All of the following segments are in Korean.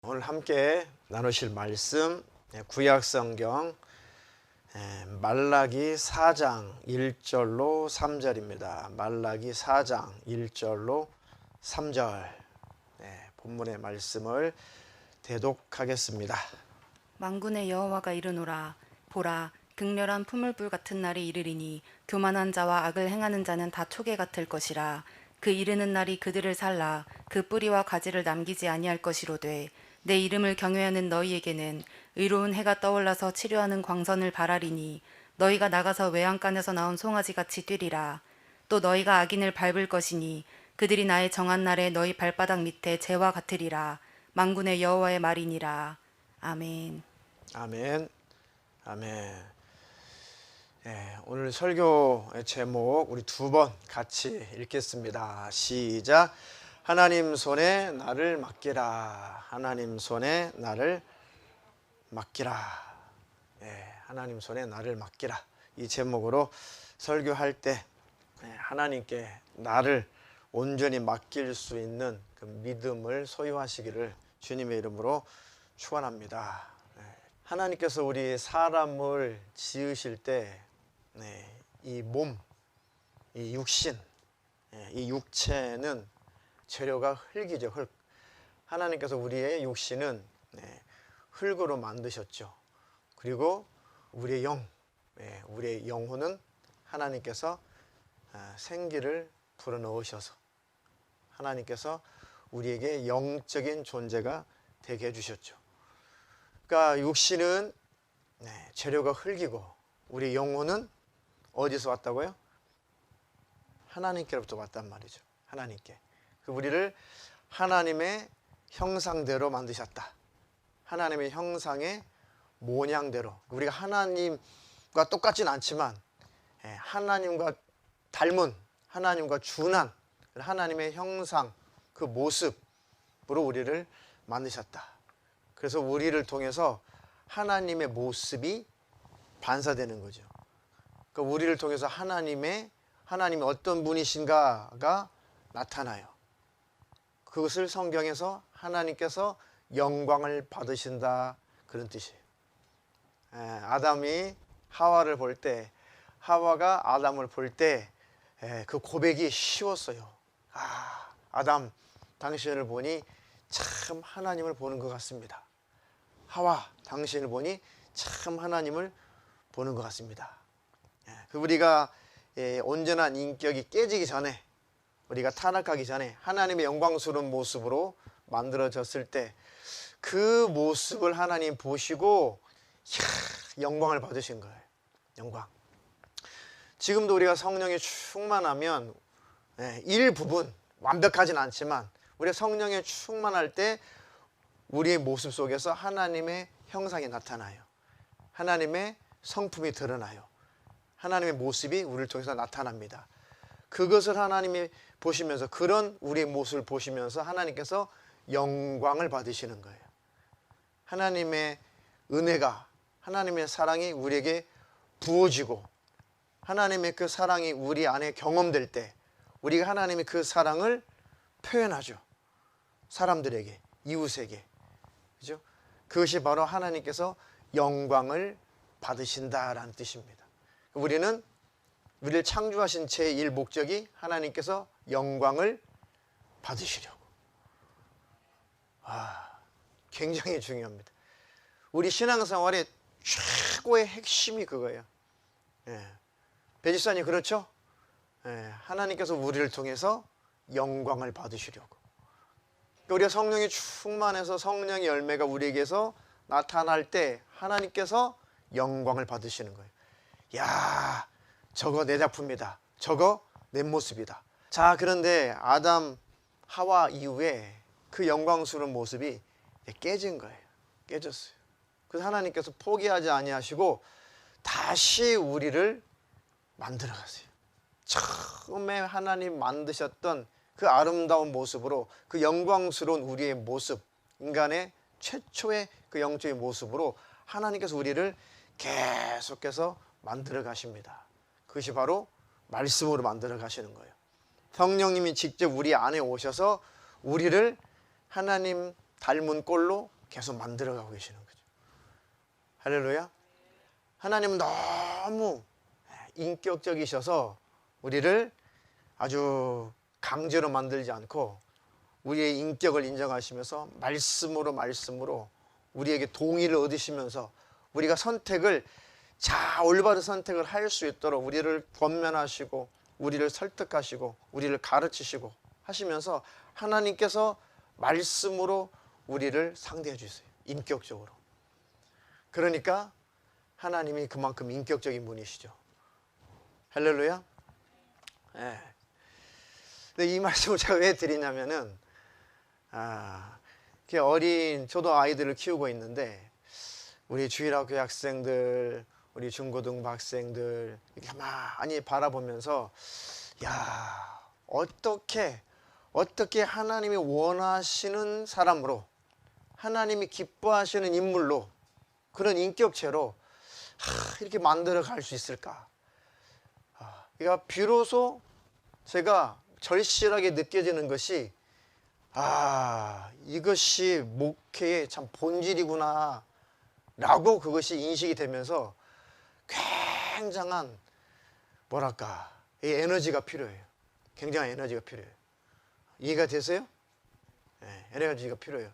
오늘 함께 나누실 말씀 구약성경 말라기 4장 1절로 3절입니다. 말라기 4장 1절로 3절 본문의 말씀을 대독하겠습니다. 만군의 여호와가 이르노라. 보라, 극렬한 풀물불 같은 날이 이르리니 교만한 자와 악을 행하는 자는 다 초계 같을 것이라. 그 이르는 날이 그들을 살라 그 뿌리와 가지를 남기지 아니할 것이로되 내 이름을 경외하는 너희에게는 의로운 해가 떠올라서 치료하는 광선을 발하리니 너희가 나가서 외양간에서 나온 송아지같이 뛰리라. 또 너희가 악인을 밟을 것이니 그들이 나의 정한 날에 너희 발바닥 밑에 재와 같으리라. 만군의 여호와의 말이니라. 아멘. 아멘. 아멘. 오늘 설교의 제목 우리 두 번 같이 읽겠습니다. 시작. 하나님 손에 나를 맡기라. 하나님 손에 나를 맡기라. 하나님 손에 나를 맡기라. 이 제목으로 설교할 때 하나님께 나를 온전히 맡길 수 있는 그 믿음을 소유하시기를 주님의 이름으로 축원합니다. 하나님께서 우리 사람을 지으실 때 이 몸, 이 육신, 이 육체는 재료가 흙이죠. 흙. 하나님께서 우리의 육신은 흙으로 만드셨죠. 그리고 우리의 우리의 영혼은 하나님께서 생기를 불어넣으셔서 하나님께서 우리에게 영적인 존재가 되게 해주셨죠. 그러니까 육신은 재료가 흙이고 우리 영혼은 어디서 왔다고요? 하나님께로부터 왔단 말이죠. 하나님께. 우리를 하나님의 형상대로 만드셨다. 하나님의 형상의 모양대로. 우리가 하나님과 똑같진 않지만 하나님과 닮은, 하나님과 준한 하나님의 형상, 그 모습으로 우리를 만드셨다. 그래서 우리를 통해서 하나님의 모습이 반사되는 거죠. 그러니까 우리를 통해서 하나님이 어떤 분이신가가 나타나요. 그것을 성경에서 하나님께서 영광을 받으신다, 그런 뜻이에요. 아담이 하와를 볼 때, 하와가 아담을 볼 때 그 고백이 쉬웠어요. 아담, 당신을 보니 참 하나님을 보는 것 같습니다. 하와, 당신을 보니 참 하나님을 보는 것 같습니다. 우리가 온전한 인격이 깨지기 전에, 우리가 타락하기 전에 하나님의 영광스러운 모습으로 만들어졌을 때 그 모습을 하나님 보시고 영광을 받으신 거예요. 영광. 지금도 우리가 성령에 충만하면 일부분, 완벽하진 않지만 우리가 성령에 충만할 때 우리의 모습 속에서 하나님의 형상이 나타나요. 하나님의 성품이 드러나요. 하나님의 모습이 우리를 통해서 나타납니다. 그것을 하나님이 보시면서, 그런 우리의 모습을 보시면서 하나님께서 영광을 받으시는 거예요. 하나님의 은혜가, 하나님의 사랑이 우리에게 부어지고 하나님의 그 사랑이 우리 안에 경험될 때 우리가 하나님의 그 사랑을 표현하죠. 사람들에게, 이웃에게. 그죠? 그것이 바로 하나님께서 영광을 받으신다라는 뜻입니다. 우리는 우리를 창조하신 제1 목적이 하나님께서 영광을 받으시려고. 굉장히 중요합니다. 우리 신앙생활의 최고의 핵심이 그거예요. 배지사님, 그렇죠? 하나님께서 우리를 통해서 영광을 받으시려고. 우리가 성령이 충만해서 성령의 열매가 우리에게서 나타날 때 하나님께서 영광을 받으시는 거예요. 야, 저거 내 작품이다. 저거 내 모습이다. 자, 그런데 아담, 하와 이후에 그 영광스러운 모습이 깨진 거예요. 깨졌어요. 그래서 하나님께서 포기하지 아니하시고 다시 우리를 만들어 가세요. 처음에 하나님 만드셨던 그 아름다운 모습으로, 그 영광스러운 우리의 모습, 인간의 최초의 그 영적인 모습으로 하나님께서 우리를 계속해서 만들어 가십니다. 그것이 바로 말씀으로 만들어 가시는 거예요. 성령님이 직접 우리 안에 오셔서 우리를 하나님 닮은 꼴로 계속 만들어 가고 계시는 거죠. 할렐루야. 하나님은 너무 인격적이셔서 우리를 아주 강제로 만들지 않고 우리의 인격을 인정하시면서 말씀으로 우리에게 동의를 얻으시면서 우리가 선택을 올바른 선택을 할 수 있도록 우리를 권면하시고 우리를 설득하시고 우리를 가르치시고 하시면서 하나님께서 말씀으로 우리를 상대해 주세요. 인격적으로. 그러니까 하나님이 그만큼 인격적인 분이시죠. 할렐루야. 네. 근데 이 말씀을 제가 왜 드리냐면은 저도 아이들을 키우고 있는데 우리 주일학교 학생들, 우리 중고등부 학생들 이렇게 많이 바라보면서 어떻게 하나님이 원하시는 사람으로 하나님이 기뻐하시는 인물로 그런 인격체로 이렇게 만들어 갈 수 있을까? 그러니까 비로소 제가 절실하게 느껴지는 것이 이것이 목회의 참 본질이구나 라고 그것이 인식이 되면서 굉장한 이 에너지가 필요해요. 굉장한 에너지가 필요해요. 이해가 되세요? 네, 에너지가 필요해요.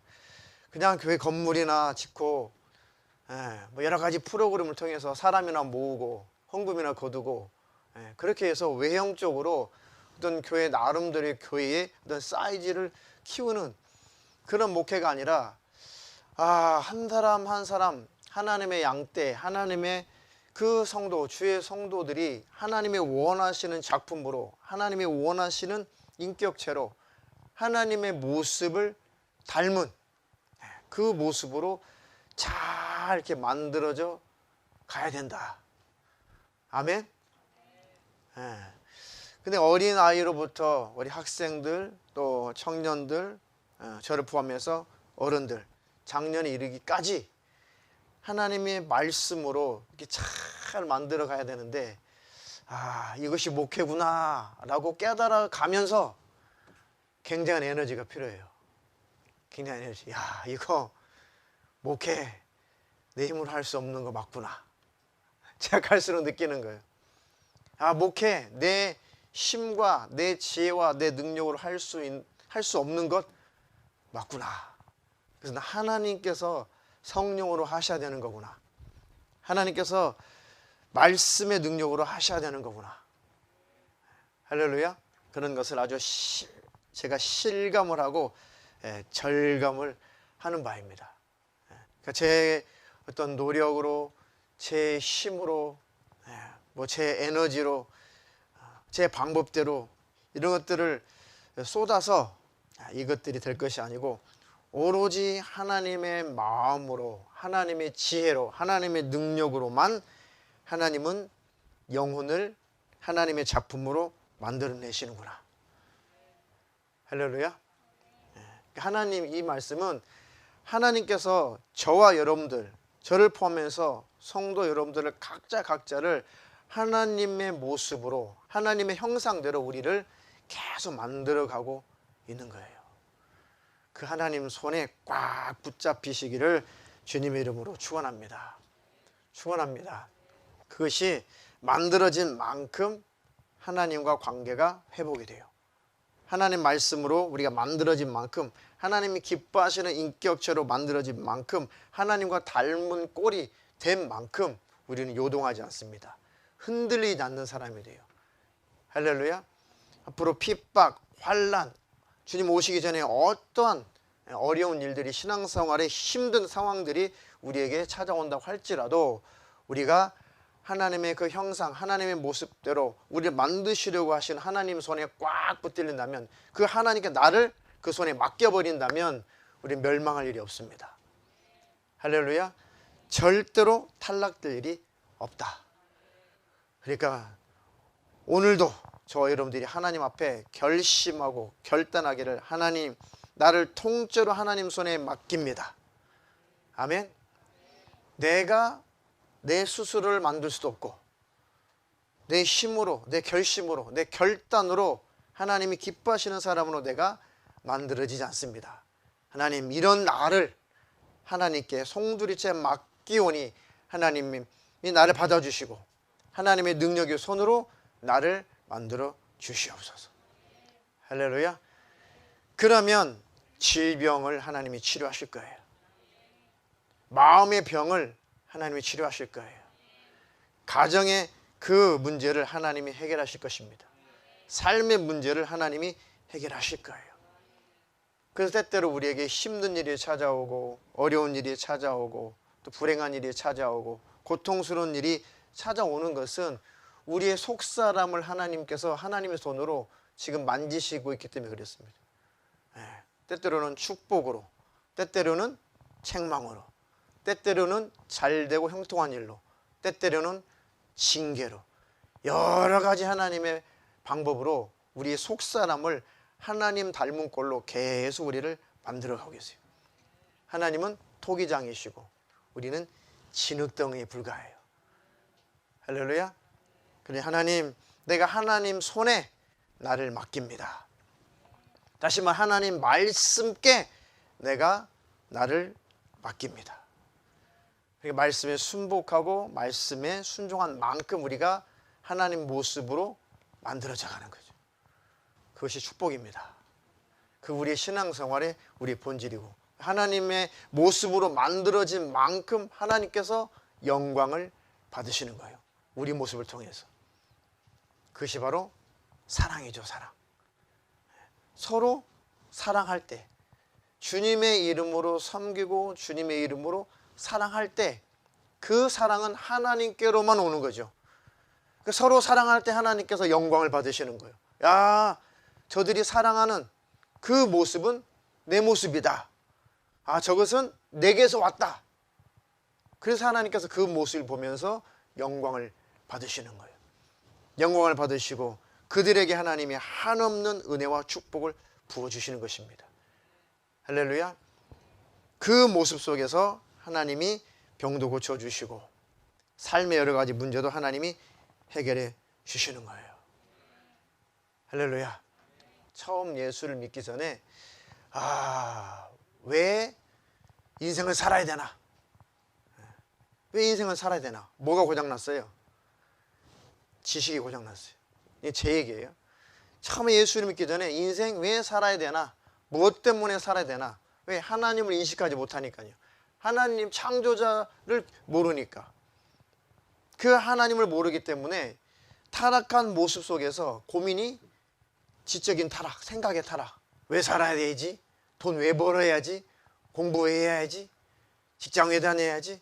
그냥 교회 건물이나 짓고 뭐 여러 가지 프로그램을 통해서 사람이나 모으고 헌금이나 거두고 그렇게 해서 외형적으로 어떤 교회 나름대로의 교회의 어떤 사이즈를 키우는 그런 목회가 아니라 한 사람 한 사람 하나님의 양떼, 하나님의 그 성도, 주의 성도들이 하나님의 원하시는 작품으로 하나님의 원하시는 인격체로 하나님의 모습을 닮은 그 모습으로 잘 이렇게 만들어져 가야 된다. 아멘. 근데 어린 아이로부터 우리 학생들 또 청년들 저를 포함해서 어른들 장년에 이르기까지 하나님의 말씀으로 이렇게 잘 만들어 가야 되는데 이것이 목회구나 라고 깨달아 가면서 굉장한 에너지가 필요해요. 굉장한 에너지. 이거 목회 내 힘으로 할 수 없는 거 맞구나. 제가 갈수록 느끼는 거예요. 목회 내 힘과 내 지혜와 내 능력으로 할 수 없는 것 맞구나. 그래서 하나님께서 성령으로 하셔야 되는 거구나. 하나님께서 말씀의 능력으로 하셔야 되는 거구나. 할렐루야. 그런 것을 아주 제가 실감을 하고 절감을 하는 바입니다. 그러니까 제 어떤 노력으로 제 힘으로 제 에너지로 제 방법대로 이런 것들을 쏟아서 이것들이 될 것이 아니고 오로지 하나님의 마음으로 하나님의 지혜로 하나님의 능력으로만 하나님은 영혼을 하나님의 작품으로 만들어내시는구나. 할렐루야. 하나님 이 말씀은 하나님께서 저와 여러분들 저를 포함해서 성도 여러분들을 각자를 하나님의 모습으로 하나님의 형상대로 우리를 계속 만들어가고 있는 거예요. 그 하나님 손에 꽉 붙잡히시기를 주님의 이름으로 축원합니다. 축원합니다. 그것이 만들어진 만큼 하나님과 관계가 회복이 돼요. 하나님 말씀으로 우리가 만들어진 만큼 하나님이 기뻐하시는 인격체로 만들어진 만큼 하나님과 닮은 꼴이 된 만큼 우리는 요동하지 않습니다. 흔들리지 않는 사람이 돼요. 할렐루야. 앞으로 핍박, 환난, 주님 오시기 전에 어떠한 어려운 일들이 신앙생활에 힘든 상황들이 우리에게 찾아온다고 할지라도 우리가 하나님의 그 형상, 하나님의 모습대로 우리를 만드시려고 하신 하나님 손에 꽉 붙들린다면 그 하나님께 나를 그 손에 맡겨버린다면 우리는 멸망할 일이 없습니다. 할렐루야. 절대로 탈락될 일이 없다. 그러니까 오늘도 저와 여러분들이 하나님 앞에 결심하고 결단하기를 하나님 나를 통째로 하나님 손에 맡깁니다. 아멘. 내가 내 스스로를 만들 수도 없고 내 힘으로, 내 결심으로, 내 결단으로 하나님이 기뻐하시는 사람으로 내가 만들어지지 않습니다. 하나님, 이런 나를 하나님께 송두리째 맡기오니 하나님이 나를 받아주시고 하나님의 능력의 손으로 나를 만들어 주시옵소서. 할렐루야. 그러면 질병을 하나님이 치료하실 거예요. 마음의 병을 하나님이 치료하실 거예요. 가정의 그 문제를 하나님이 해결하실 것입니다. 삶의 문제를 하나님이 해결하실 거예요. 그래서 때때로 우리에게 힘든 일이 찾아오고 어려운 일이 찾아오고 또 불행한 일이 찾아오고 고통스러운 일이 찾아오는 것은 우리의 속사람을 하나님께서 하나님의 손으로 지금 만지시고 있기 때문에 그렇습니다. 때때로는 축복으로, 때때로는 책망으로, 때때로는 잘되고 형통한 일로, 때때로는 징계로, 여러 가지 하나님의 방법으로 우리의 속사람을 하나님 닮은 꼴로 계속 우리를 만들어가고 계세요. 하나님은 토기장이시고 우리는 진흙덩이에 불과해요. 할렐루야. 그래, 하나님, 내가 하나님 손에 나를 맡깁니다. 다시 말, 하나님 말씀께 내가 나를 맡깁니다. 말씀에 순복하고 말씀에 순종한 만큼 우리가 하나님 모습으로 만들어져 가는 거죠. 그것이 축복입니다. 그 우리의 신앙생활의 우리의 본질이고 하나님의 모습으로 만들어진 만큼 하나님께서 영광을 받으시는 거예요. 우리 모습을 통해서. 그것이 바로 사랑이죠. 사랑. 서로 사랑할 때, 주님의 이름으로 섬기고 주님의 이름으로 사랑할 때 그 사랑은 하나님께로만 오는 거죠. 서로 사랑할 때 하나님께서 영광을 받으시는 거예요. 야, 저들이 사랑하는 그 모습은 내 모습이다. 아, 저것은 내게서 왔다. 그래서 하나님께서 그 모습을 보면서 영광을 받으시는 거예요. 영광을 받으시고 그들에게 하나님이 한없는 은혜와 축복을 부어주시는 것입니다. 할렐루야. 그 모습 속에서 하나님이 병도 고쳐주시고 삶의 여러 가지 문제도 하나님이 해결해 주시는 거예요. 할렐루야. 처음 예수를 믿기 전에 왜 인생을 살아야 되나? 왜 인생을 살아야 되나? 뭐가 고장났어요? 지식이 고장났어요. 이게 제 얘기예요. 처음에 예수를 믿기 전에 인생 왜 살아야 되나? 무엇 때문에 살아야 되나? 왜? 하나님을 인식하지 못하니까요. 하나님 창조자를 모르니까. 그 하나님을 모르기 때문에 타락한 모습 속에서 고민이 지적인 타락, 생각의 타락. 왜 살아야 되지? 돈 왜 벌어야지? 공부 왜 해야지? 직장 왜 다녀야지?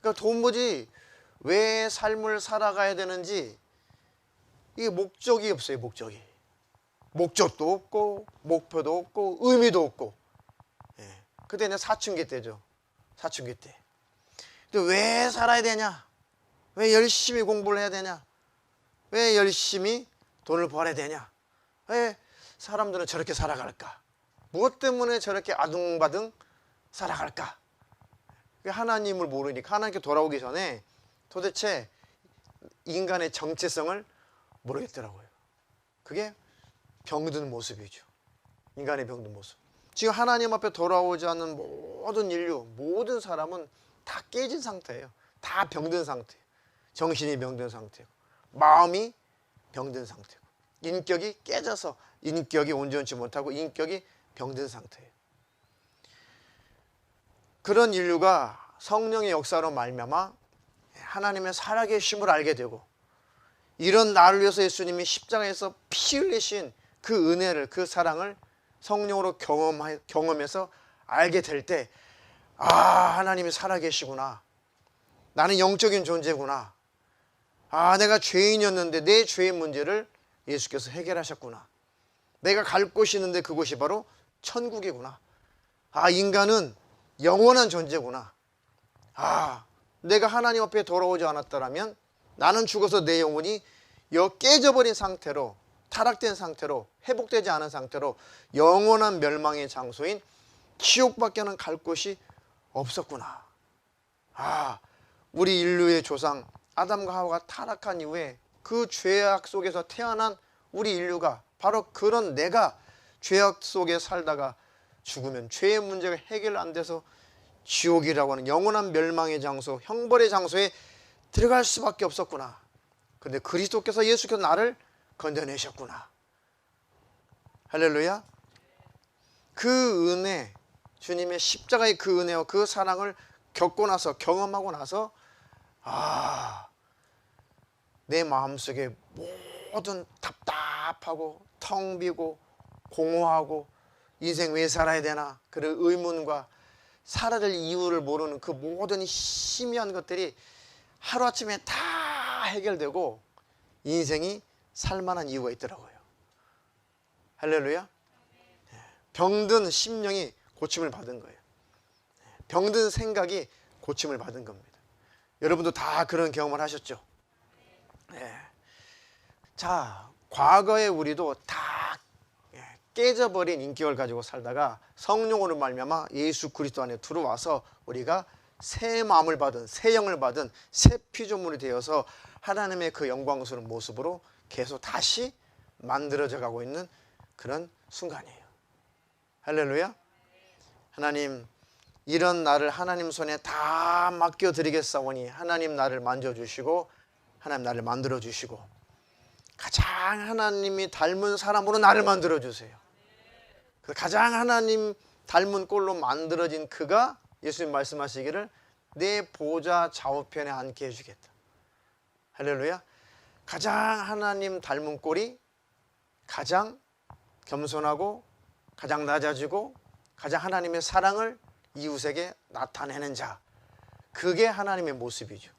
그러니까 도무지 왜 삶을 살아가야 되는지 이게 목적이 없어요. 목적이. 목적도 없고 목표도 없고 의미도 없고. 그때는 사춘기 때죠. 사춘기 때. 근데 왜 살아야 되냐? 왜 열심히 공부를 해야 되냐? 왜 열심히 돈을 벌어야 되냐? 왜 사람들은 저렇게 살아갈까? 무엇 때문에 저렇게 아둥바둥 살아갈까? 하나님을 모르니까 하나님께 돌아오기 전에 도대체 인간의 정체성을 모르겠더라고요. 그게 병든 모습이죠. 인간의 병든 모습. 지금 하나님 앞에 돌아오지 않는 모든 인류, 모든 사람은 다 깨진 상태예요. 다 병든 상태예요. 정신이 병든 상태고 마음이 병든 상태고 인격이 깨져서 인격이 온전치 못하고 인격이 병든 상태예요. 그런 인류가 성령의 역사로 말미암아 하나님의 살아계심을 알게 되고 이런 나를 위해서 예수님이 십자가에서 피 흘리신 그 은혜를, 그 사랑을 성령으로 경험해서 알게 될 때 하나님이 살아계시구나. 나는 영적인 존재구나. 내가 죄인이었는데 내 죄의 문제를 예수께서 해결하셨구나. 내가 갈 곳이 있는데 그곳이 바로 천국이구나. 인간은 영원한 존재구나. 내가 하나님 앞에 돌아오지 않았더라면 나는 죽어서 내 영혼이 깨져버린 상태로, 타락된 상태로, 회복되지 않은 상태로 영원한 멸망의 장소인 지옥밖에는 갈 곳이 없었구나. 우리 인류의 조상 아담과 하와가 타락한 이후에 그 죄악 속에서 태어난 우리 인류가, 바로 그런 내가 죄악 속에 살다가 죽으면 죄의 문제가 해결 안 돼서 지옥이라고 하는 영원한 멸망의 장소, 형벌의 장소에 들어갈 수밖에 없었구나. 그런데 그리스도께서, 예수께서 나를 건져내셨구나. 할렐루야. 그 은혜, 주님의 십자가의 그 은혜와 그 사랑을 겪고 나서, 경험하고 나서, 내 마음속에 모든 답답하고 텅 비고 공허하고 인생 왜 살아야 되나 그런 의문과 살아야 될 이유를 모르는 그 모든 희미한 것들이 하루아침에 다 해결되고 인생이 살만한 이유가 있더라고요. 할렐루야. 병든 심령이 고침을 받은 거예요. 병든 생각이 고침을 받은 겁니다. 여러분도 다 그런 경험을 하셨죠? 자, 과거에 우리도 다 깨져버린 인격을 가지고 살다가 성령으로 말미암아 예수 그리스도 안에 들어와서 우리가 새 마음을 받은, 새 영을 받은 새 피조물이 되어서 하나님의 그 영광스러운 모습으로 계속 다시 만들어져 가고 있는 그런 순간이에요. 할렐루야. 하나님, 이런 나를 하나님 손에 다 맡겨드리겠사오니 하나님 나를 만져주시고 하나님 나를 만들어주시고 가장 하나님이 닮은 사람으로 나를 만들어주세요. 가장 하나님 닮은 꼴로 만들어진 그가 예수님 말씀하시기를 내 보좌 좌우편에 앉게 해주겠다. 할렐루야. 가장 하나님 닮은 꼴이 가장 겸손하고 가장 낮아지고 가장 하나님의 사랑을 이웃에게 나타내는 자, 그게 하나님의 모습이죠.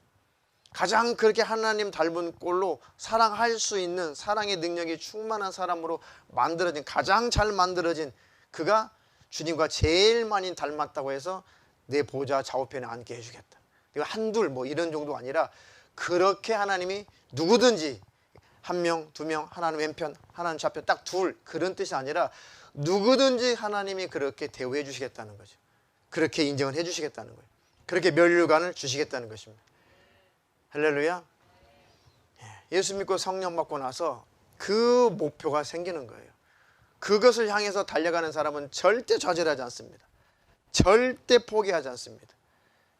가장 그렇게 하나님 닮은 꼴로 사랑할 수 있는 사랑의 능력이 충만한 사람으로 만들어진, 가장 잘 만들어진 그가 주님과 제일 많이 닮았다고 해서 내 보좌 좌우편에 앉게 해주겠다. 이거 한둘 뭐 이런 정도 아니라 그렇게 하나님이 누구든지 한 명, 두 명, 하나님 왼편, 하나님 좌편, 딱 둘, 그런 뜻이 아니라 누구든지 하나님이 그렇게 대우해 주시겠다는 거죠. 그렇게 인정을 해 주시겠다는 거예요. 그렇게 면류관을 주시겠다는 것입니다. 할렐루야. 예수 믿고 성령 받고 나서 그 목표가 생기는 거예요. 그것을 향해서 달려가는 사람은 절대 좌절하지 않습니다. 절대 포기하지 않습니다.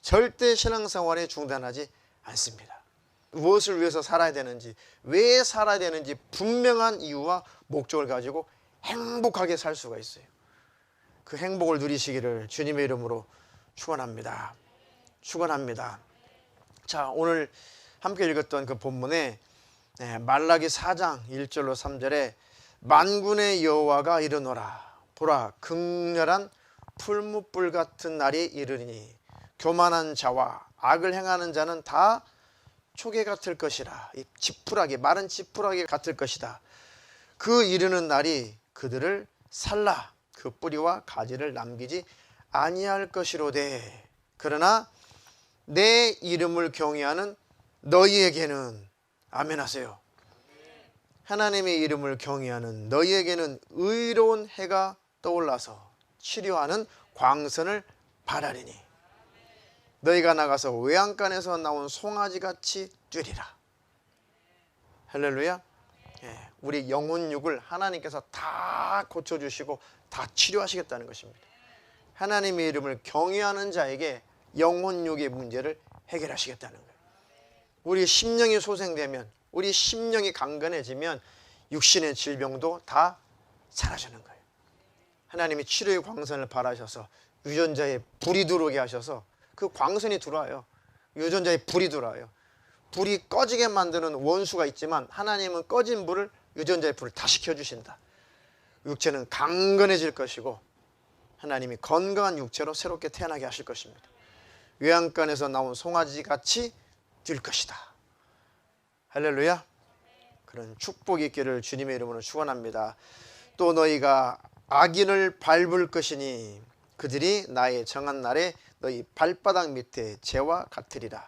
절대 신앙생활에 중단하지 않습니다. 무엇을 위해서 살아야 되는지, 왜 살아야 되는지 분명한 이유와 목적을 가지고 행복하게 살 수가 있어요. 그 행복을 누리시기를 주님의 이름으로 축원합니다. 축원합니다. 자, 오늘 함께 읽었던 그 본문에 말라기 4장 1절로 3절에 만군의 여호와가 이르노라 보라 극렬한 풀무불 같은 날이 이르리니 교만한 자와 악을 행하는 자는 다 초계 같을 것이라. 이 지푸라기, 마른 지푸라기 같을 것이다. 그 이르는 날이 그들을 살라 그 뿌리와 가지를 남기지 아니할 것이로되 그러나 내 이름을 경외하는 너희에게는, 아멘 하세요, 하나님의 이름을 경외하는 너희에게는 의로운 해가 떠올라서 치료하는 광선을 발하리니 너희가 나가서 외양간에서 나온 송아지같이 뛰리라. 할렐루야. 우리 영혼육을 하나님께서 다 고쳐주시고 다 치료하시겠다는 것입니다. 하나님의 이름을 경외하는 자에게 영혼육의 문제를 해결하시겠다는 거예요. 우리 심령이 소생되면, 우리 심령이 강건해지면 육신의 질병도 다 사라지는 거예요. 하나님이 치료의 광선을 발하셔서 유전자에 불이 들어오게 하셔서 그 광선이 들어와요. 유전자에 불이 들어와요. 불이 꺼지게 만드는 원수가 있지만 하나님은 꺼진 불을, 유전자의 불을 다시 켜주신다. 육체는 강건해질 것이고 하나님이 건강한 육체로 새롭게 태어나게 하실 것입니다. 외양간에서 나온 송아지같이 뛸 것이다. 할렐루야. 그런 축복이 있기를 주님의 이름으로 축원합니다. 또 너희가 악인을 밟을 것이니 그들이 나의 정한 날에 너희 발바닥 밑에 재와 같으리라.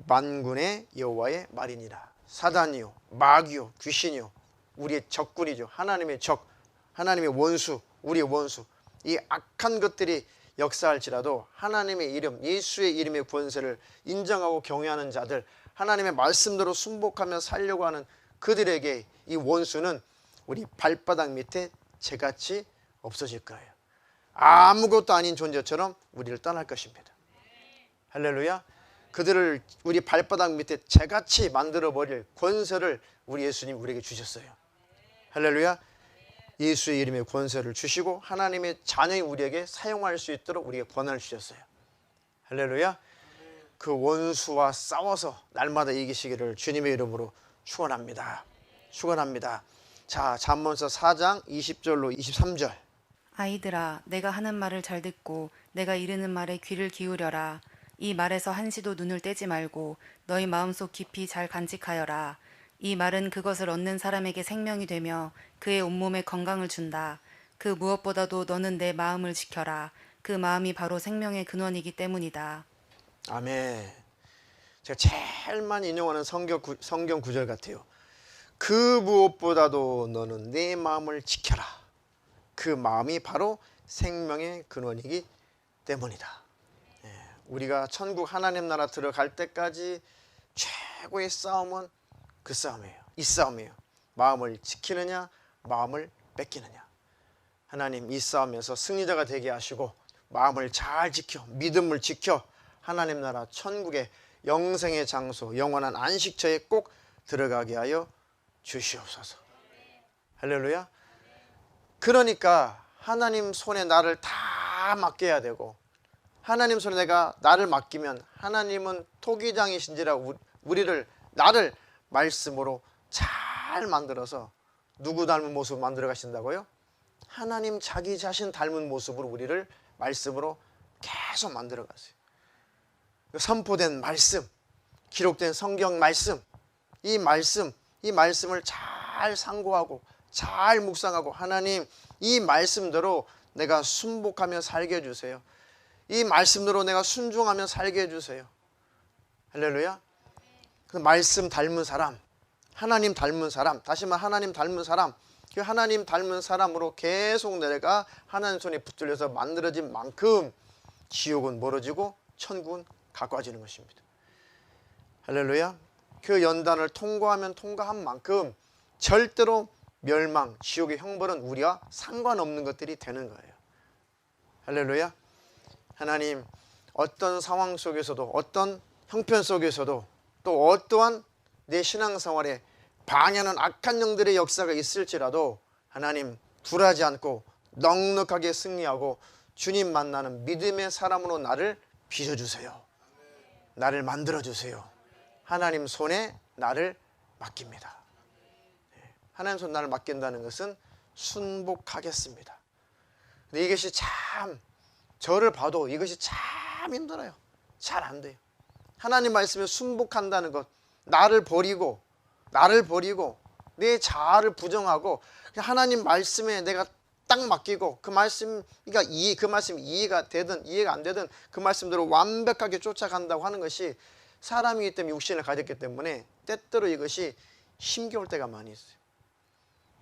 만군의 여호와의 말이니라. 사단이요, 마귀요, 귀신이요, 우리의 적군이죠. 하나님의 적, 하나님의 원수, 우리의 원수. 이 악한 것들이 역사할지라도 하나님의 이름, 예수의 이름의 권세를 인정하고 경외하는 자들, 하나님의 말씀대로 순복하며 살려고 하는 그들에게 이 원수는 우리 발바닥 밑에 재같이 없어질 거예요. 아무것도 아닌 존재처럼 우리를 떠날 것입니다. 할렐루야. 그들을 우리 발바닥 밑에 재같이 만들어버릴 권세를 우리 예수님 우리에게 주셨어요. 할렐루야. 예수의 이름의 권세를 주시고 하나님의 자녀인 우리에게 사용할 수 있도록 우리에게 권한을 주셨어요. 할렐루야. 그 원수와 싸워서 날마다 이기시기를 주님의 이름으로 축원합니다. 축원합니다. 자, 잠언서 4장 20절로 23절. 아이들아, 내가 하는 말을 잘 듣고 내가 이르는 말에 귀를 기울여라. 이 말에서 한시도 눈을 떼지 말고 너희 마음속 깊이 잘 간직하여라. 이 말은 그것을 얻는 사람에게 생명이 되며 그의 온몸에 건강을 준다. 그 무엇보다도 너는 내 마음을 지켜라. 그 마음이 바로 생명의 근원이기 때문이다. 아멘. 제가 제일 많이 인용하는 성경 구절 같아요. 그 무엇보다도 너는 내 마음을 지켜라. 그 마음이 바로 생명의 근원이기 때문이다. 우리가 천국 하나님 나라 들어갈 때까지 최고의 싸움은 그 싸움이에요. 이 싸움이에요. 마음을 지키느냐, 마음을 뺏기느냐. 하나님 이 싸움에서 승리자가 되게 하시고 마음을 잘 지켜, 믿음을 지켜 하나님 나라 천국의 영생의 장소, 영원한 안식처에 꼭 들어가게 하여 주시옵소서. 할렐루야. 그러니까 하나님 손에 나를 다 맡겨야 되고, 하나님 손에 내가 나를 맡기면 하나님은 토기장이신지라 나를 말씀으로 잘 만들어서 누구 닮은 모습을 만들어 가신다고요? 하나님 자기 자신 닮은 모습으로 우리를 말씀으로 계속 만들어 가세요. 선포된 말씀, 기록된 성경 말씀, 이 말씀을 잘 상고하고 잘 묵상하고, 하나님 이 말씀대로 내가 순복하며 살게 해주세요. 이 말씀대로 내가 순종하며 살게 해주세요. 할렐루야. 그 말씀 닮은 사람, 하나님 닮은 사람, 다시 말해 하나님 닮은 사람, 그 하나님 닮은 사람으로 계속 내가 하나님 손에 붙들려서 만들어진 만큼 지옥은 멀어지고 천국은 가까워지는 것입니다. 할렐루야. 그 연단을 통과하면 통과한 만큼 절대로 멸망, 지옥의 형벌은 우리와 상관없는 것들이 되는 거예요. 할렐루야. 하나님 어떤 상황 속에서도, 어떤 형편 속에서도, 또 어떠한 내 신앙생활에 방해하는 악한 영들의 역사가 있을지라도 하나님 굴하지 않고 넉넉하게 승리하고 주님 만나는 믿음의 사람으로 나를 빚어주세요. 나를 만들어주세요. 하나님 손에 나를 맡깁니다. 하나님 손에 나를 맡긴다는 것은 순복하겠습니다. 근데 이것이 참, 저를 봐도 이것이 참 힘들어요. 잘 안 돼요. 하나님 말씀에 순복한다는 것, 나를 버리고 내 자아를 부정하고 그냥 하나님 말씀에 내가 딱 맡기고 그 말씀이 이해가 되든 이해가 안 되든 그 말씀대로 완벽하게 쫓아간다고 하는 것이, 사람이기 때문에 육신을 가졌기 때문에 때때로 이것이 힘겨울 때가 많이 있어요.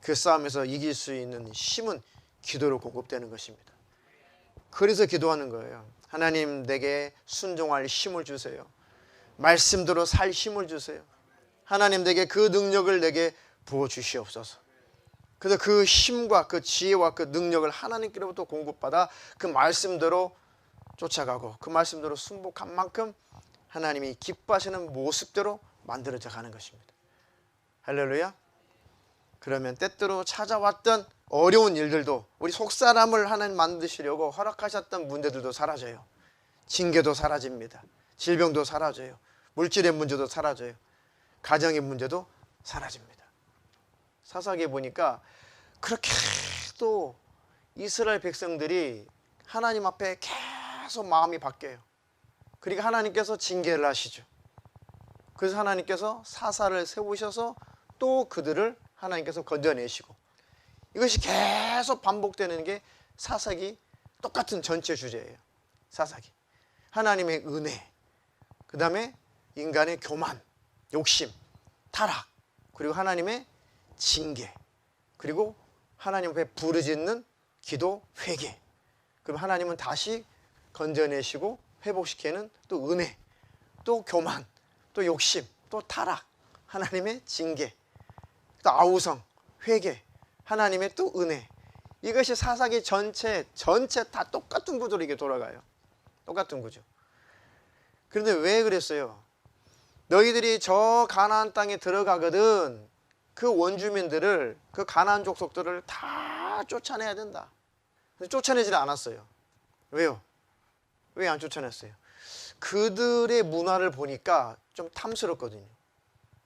그 싸움에서 이길 수 있는 힘은 기도로 공급되는 것입니다. 그래서 기도하는 거예요. 하나님 내게 순종할 힘을 주세요. 말씀대로 살 힘을 주세요. 하나님 내게 그 능력을 내게 부어주시옵소서. 그래서 그 힘과 그 지혜와 그 능력을 하나님께로부터 공급받아 그 말씀대로 쫓아가고 그 말씀대로 순복한 만큼 하나님이 기뻐하시는 모습대로 만들어져 가는 것입니다. 할렐루야. 그러면 때때로 찾아왔던 어려운 일들도, 우리 속사람을 하나님 만드시려고 허락하셨던 문제들도 사라져요. 징계도 사라집니다. 질병도 사라져요. 물질의 문제도 사라져요. 가정의 문제도 사라집니다. 사사기에 보니까 그렇게 또 이스라엘 백성들이 하나님 앞에 계속 마음이 바뀌어요. 그러니까 하나님께서 징계를 하시죠. 그래서 하나님께서 사사를 세우셔서 또 그들을 하나님께서 건져내시고, 이것이 계속 반복되는 게 사사기 똑같은 전체 주제예요. 사사기. 하나님의 은혜, 그 다음에 인간의 교만, 욕심, 타락, 그리고 하나님의 징계, 그리고 하나님 앞에 부르짖는 기도, 회개. 그럼 하나님은 다시 건져내시고 회복시키는 또 은혜, 또 교만, 또 욕심, 또 타락, 하나님의 징계, 또 아우성, 회개, 하나님의 또 은혜. 이것이 사사기 전체 다 똑같은 구조로 이게 돌아가요. 똑같은 구조. 그런데 왜 그랬어요? 너희들이 저 가나안 땅에 들어가거든 그 원주민들을, 그 가나안 족속들을 다 쫓아내야 된다. 근데 쫓아내질 않았어요. 왜요? 왜 안 쫓아냈어요? 그들의 문화를 보니까 좀 탐스럽거든요.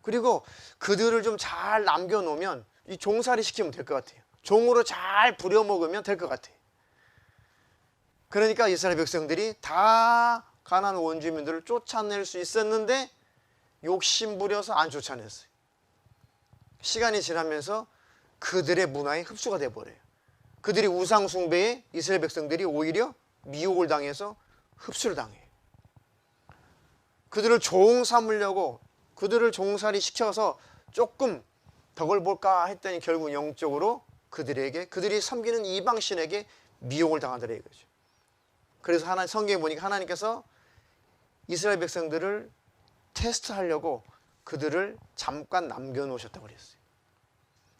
그리고 그들을 좀 잘 남겨놓으면 이 종살이 시키면 될 것 같아요. 종으로 잘 부려먹으면 될 것 같아요. 그러니까 이스라엘 백성들이 다 가나안 원주민들을 쫓아낼 수 있었는데 욕심부려서 안 쫓아냈어요. 시간이 지나면서 그들의 문화에 흡수가 돼버려요. 그들이 우상 숭배에 이스라엘 백성들이 오히려 미혹을 당해서 흡수를 당해요. 그들을 종 삼으려고 그들을 종살이 시켜서 조금 덕을 볼까 했더니 결국 영적으로 그들이 섬기는 이방신에게 미혹을 당하더라 이거죠. 그래서 하나님 성경에 보니까 하나님께서 이스라엘 백성들을 테스트하려고 그들을 잠깐 남겨놓으셨다고 그랬어요.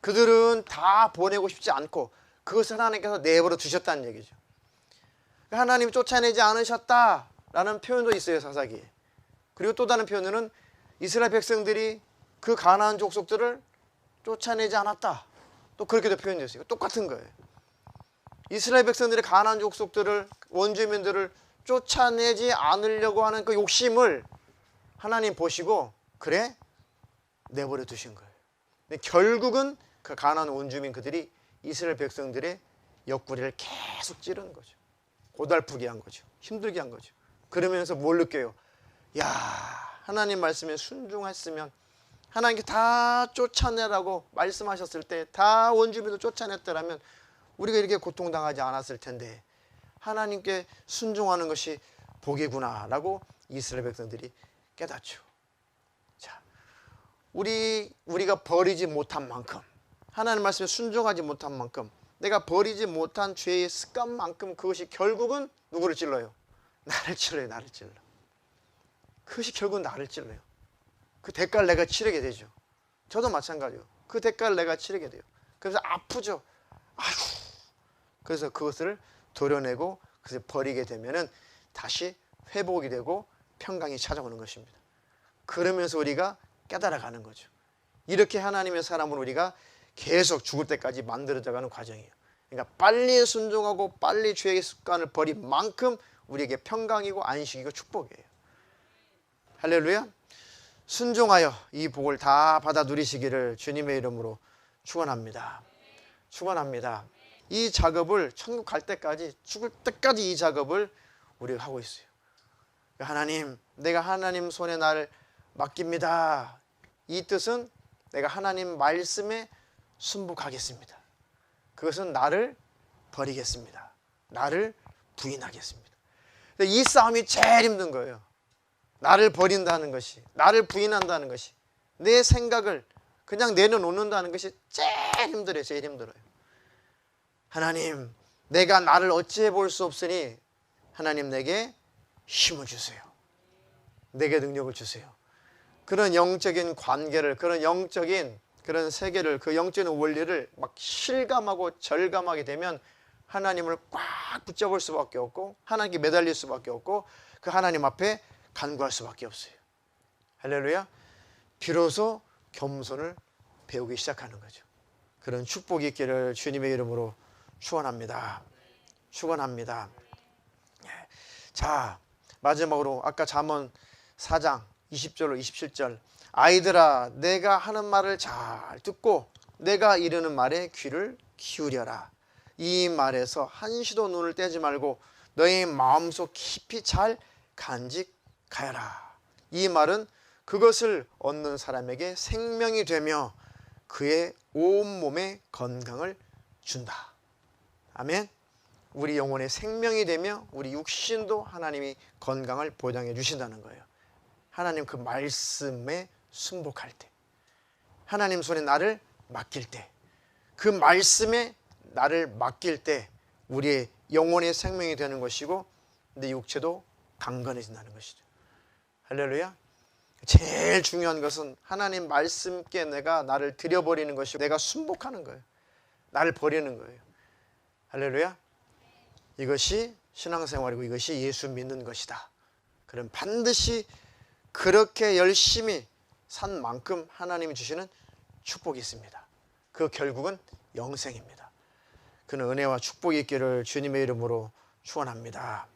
그들은 다 보내고 싶지 않고 그것을 하나님께서 내버려 두셨다는 얘기죠. 하나님이 쫓아내지 않으셨다라는 표현도 있어요, 사사기에. 그리고 또 다른 표현으로는 이스라엘 백성들이 그 가나안 족속들을 쫓아내지 않았다. 또 그렇게도 표현됐어요. 똑같은 거예요. 이스라엘 백성들이 가나안 족속들을, 원주민들을 쫓아내지 않으려고 하는 그 욕심을 하나님 보시고 그래? 내버려 두신 거예요. 근데 결국은 그 가나안 원주민 그들이 이스라엘 백성들의 옆구리를 계속 찌르는 거죠. 고달프게 한 거죠. 힘들게 한 거죠. 그러면서 뭘 느껴요? 야, 하나님 말씀에 순종했으면 하나님께 다 쫓아내라고 말씀하셨을 때 다 원주민을 쫓아냈더라면 우리가 이렇게 고통당하지 않았을 텐데 하나님께 순종하는 것이 복이구나라고 이스라엘 백성들이 깨닫죠. 자, 우리가 버리지 못한 만큼, 하나님 말씀에 순종하지 못한 만큼, 내가 버리지 못한 죄의 습관만큼 그것이 결국은 누구를 찔러요? 나를 찔러요. 나를 찔러. 그것이 결국은 나를 찔러요. 그 대가를 내가 치르게 되죠. 저도 마찬가지예요. 그 대가를 내가 치르게 돼요. 그래서 아프죠. 아휴. 그래서 그것을 도려내고 그것을 버리게 되면은 다시 회복이 되고 평강이 찾아오는 것입니다. 그러면서 우리가 깨달아가는 거죠. 이렇게 하나님의 사람으로 우리가 계속 죽을 때까지 만들어져가는 과정이에요. 그러니까 빨리 순종하고 빨리 죄의 습관을 버린 만큼 우리에게 평강이고 안식이고 축복이에요. 할렐루야. 순종하여 이 복을 다 받아 누리시기를 주님의 이름으로 축원합니다. 축원합니다. 이 작업을 천국 갈 때까지, 죽을 때까지 이 작업을 우리가 하고 있어요. 하나님, 내가 하나님 손에 나를 맡깁니다. 이 뜻은 내가 하나님 말씀에 순복하겠습니다. 그것은 나를 버리겠습니다. 나를 부인하겠습니다. 이 싸움이 제일 힘든 거예요. 나를 버린다는 것이, 나를 부인한다는 것이, 내 생각을 그냥 내려놓는다는 것이 제일 힘들어요. 제일 힘들어요. 하나님, 내가 나를 어찌해 볼 수 없으니 하나님 내게 힘을 주세요. 내게 능력을 주세요. 그런 영적인 관계를, 그런 영적인 그런 세계를, 그 영적인 원리를 막 실감하고 절감하게 되면 하나님을 꽉 붙잡을 수밖에 없고 하나님께 매달릴 수밖에 없고 그 하나님 앞에 간구할 수밖에 없어요. 할렐루야. 비로소 겸손을 배우기 시작하는 거죠. 그런 축복이 있기를 주님의 이름으로 축원합니다. 축원합니다. 자, 마지막으로 아까 잠언 4장 20절로 27절, 아이들아 내가 하는 말을 잘 듣고 내가 이르는 말에 귀를 기울여라. 이 말에서 한시도 눈을 떼지 말고 너의 마음속 깊이 잘 간직하여라. 이 말은 그것을 얻는 사람에게 생명이 되며 그의 온몸에 건강을 준다. 아멘. 우리 영혼의 생명이 되며 우리 육신도 하나님이 건강을 보장해 주신다는 거예요. 하나님 그 말씀에 순복할 때, 하나님 손에 나를 맡길 때, 그 말씀에 나를 맡길 때 우리의 영혼의 생명이 되는 것이고 내 육체도 강건해진다는 것이죠. 할렐루야. 제일 중요한 것은 하나님 말씀께 내가 나를 들여버리는 것이 내가 순복하는 거예요. 나를 버리는 거예요. 할렐루야. 이것이 신앙생활이고 이것이 예수 믿는 것이다. 그럼 반드시 그렇게 열심히 산 만큼 하나님이 주시는 축복이 있습니다. 그 결국은 영생입니다. 그는 은혜와 축복이 있기를 주님의 이름으로 축원합니다.